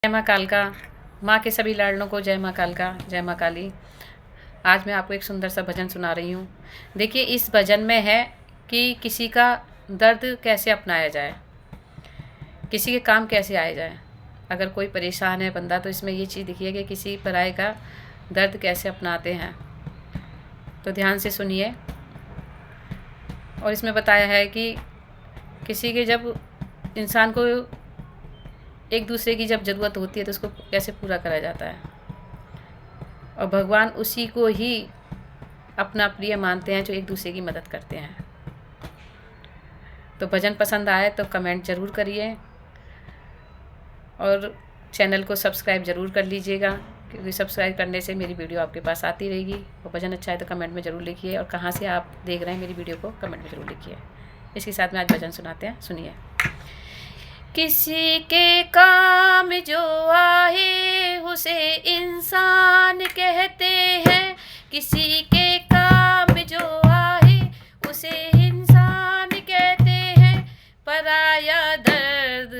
जय माँ कालका। माँ के सभी लाडलों को जय माँ कालका, जय माँ काली। आज मैं आपको एक सुंदर सा भजन सुना रही हूँ। देखिए, इस भजन में है कि किसी का दर्द कैसे अपनाया जाए, किसी के काम कैसे आया जाए। अगर कोई परेशान है बंदा तो इसमें ये चीज़ दिखी है कि किसी पराये का दर्द कैसे अपनाते हैं। तो ध्यान से सुनिए। और इसमें बताया है कि किसी के जब इंसान को एक दूसरे की जब ज़रूरत होती है तो उसको कैसे पूरा करा जाता है, और भगवान उसी को ही अपना प्रिय मानते हैं जो एक दूसरे की मदद करते हैं। तो भजन पसंद आए तो कमेंट ज़रूर करिए और चैनल को सब्सक्राइब ज़रूर कर लीजिएगा, क्योंकि सब्सक्राइब करने से मेरी वीडियो आपके पास आती रहेगी। और भजन अच्छा है तो कमेंट में ज़रूर लिखिए, और कहाँ से आप देख रहे हैं मेरी वीडियो को कमेंट में ज़रूर लिखिए। इसके साथ में आज भजन सुनाते हैं, सुनिए। किसी के काम जो आए उसे इंसान कहते हैं, किसी के काम जो आए उसे इंसान कहते हैं। पराया दर्द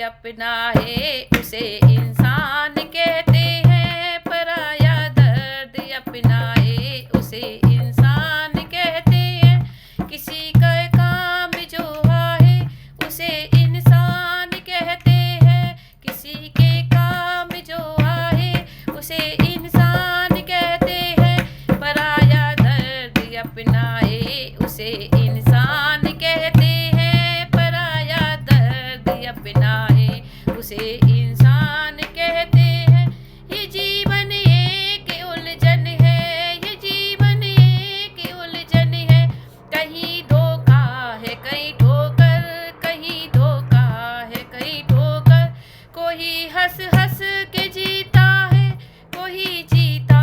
अपना है उसे इंसान कहते हैं। पराया दर्द अपना है उसे इंसान कहते हैं। किसी का काम जो आए उसे इंसान कहते हैं, किसी के काम जो आए उसे इंसान कहते हैं। पराया दर्द अपना है उसे इंसान कहते हैं। पराया दर्द अपना है उसे इंसान कहते हैं। ये जीवन एक उलझन है, ये जीवन एक उलझन है। कहीं धोखा है कहीं ठोकर, कहीं धोखा है कहीं ठोकर। कोई हंस हंस के जीता है, कोई जीता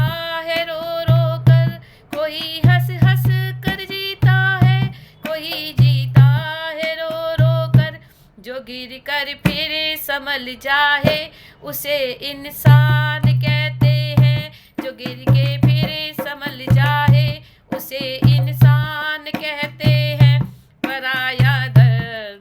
है रो रो कर। कोई हंस हंस कर जीता है, कोई जीता है रो रो कर। जो गिर कर फिर संभल जाए उसे इंसान कहते हैं। जो गिर के फिर संभल जाए उसे इंसान कहते हैं। पराया दर्द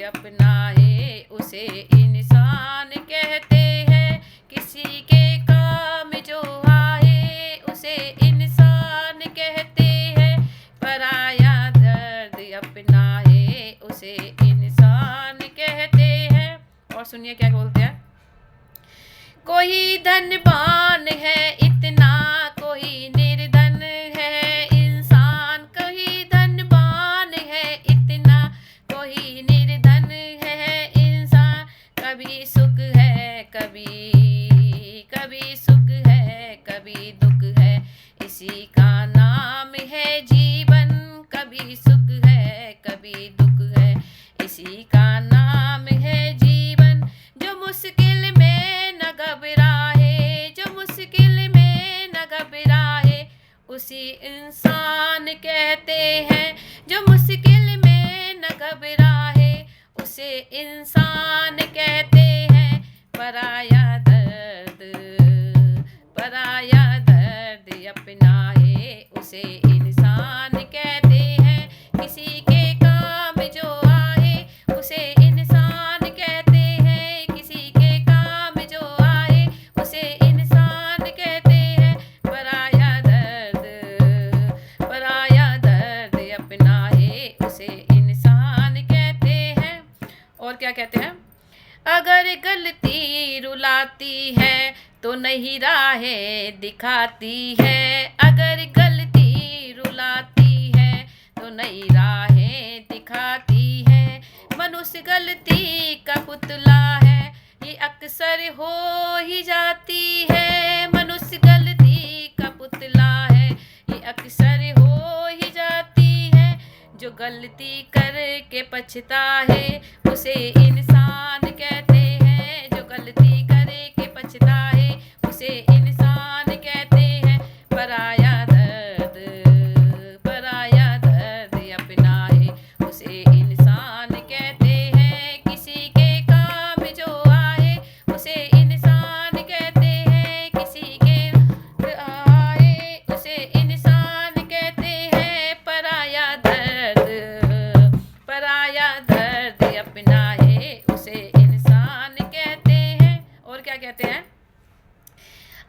अपना है उसे इंसान कहते हैं। किसी के काम जो आए उसे इंसान कहते हैं। पराया दर्द अपना है उसे इंसान कहते हैं। और सुनिए क्या बोलते हैं। कोई धनवान है इतना, कोई निर्धन है इंसान। कोई धनवान है इतना, कोई निर्धन है इंसान। कभी सुख है कभी सुख है, कभी दुख है, इसी का नाम है जीवन। कभी सुख है कभी दुख है, इसी का नाम है जीवन। जो मुश्किल में न घबराए, जो मुश्किल में न घबराए उसी इंसान कहते हैं। जो मुश्किल में न घबराए उसे इंसान कहते हैं। पराया दर्द अपना है उसे इंसान कहते हैं। किसी के काम जो आए उसे इंसान कहते हैं, किसी के काम जो आए उसे इंसान कहते हैं। पराया दर्द अपना है उसे इंसान कहते हैं। और क्या कहते हैं। अगर गलती रुलाती है तो नहीं राहें दिखाती है। अगर गलती रुलाती है तो नई राहें दिखाती है। मनुष्य गलती का पुतला है, ये अक्सर हो ही जाती है। मनुष्य गलती का पुतला है, ये अक्सर हो ही जाती है। जो गलती करके पछता है उसे इंसान कहते हैं। जो गलती करके पछता है उसे इंसान कहते हैं। पराया दर्द अपना है उसे इंसान कहते हैं। किसी के काम जो आए उसे इंसान कहते हैं, किसी के आए उसे इंसान कहते हैं। पराया दर्द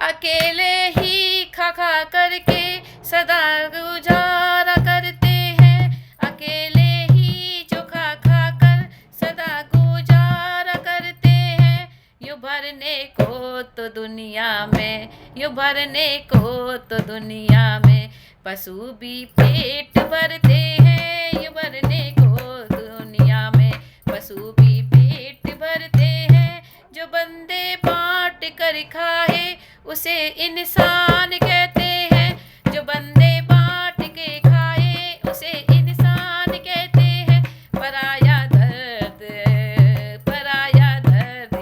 अकेले ही खा खा करके सदा गुजारा करते हैं, अकेले ही जो खा खा कर सदा गुजारा करते हैं। यूं भरने को तो दुनिया में, यूं भरने को तो दुनिया में पशु भी पेट भरते हैं, यूं भरने को दुनिया में पशु भी पेट भरते हैं। जो बंदे बांट कर खाए उसे इंसान कहते हैं, जो बंदे बांट के खाए उसे इंसान कहते हैं। पराया दर्द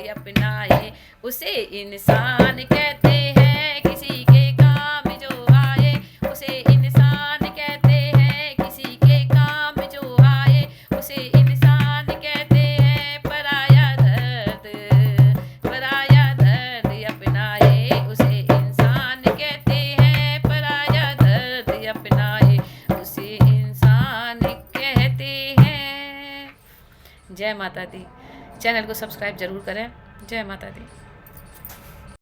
अपनाए उसे इंसान कहते हैं, किसी के काम जो आए उसे इंसान कहते हैं, किसी के काम जो आए उसे इंसान कहते हैं। पराया दर्द अपनाए उसे इंसान कहते हैं, पराया दर्द अपनाए उसे इंसान कहते हैं। जय माता दी। चैनल को सब्सक्राइब जरूर करें। जय माता दी।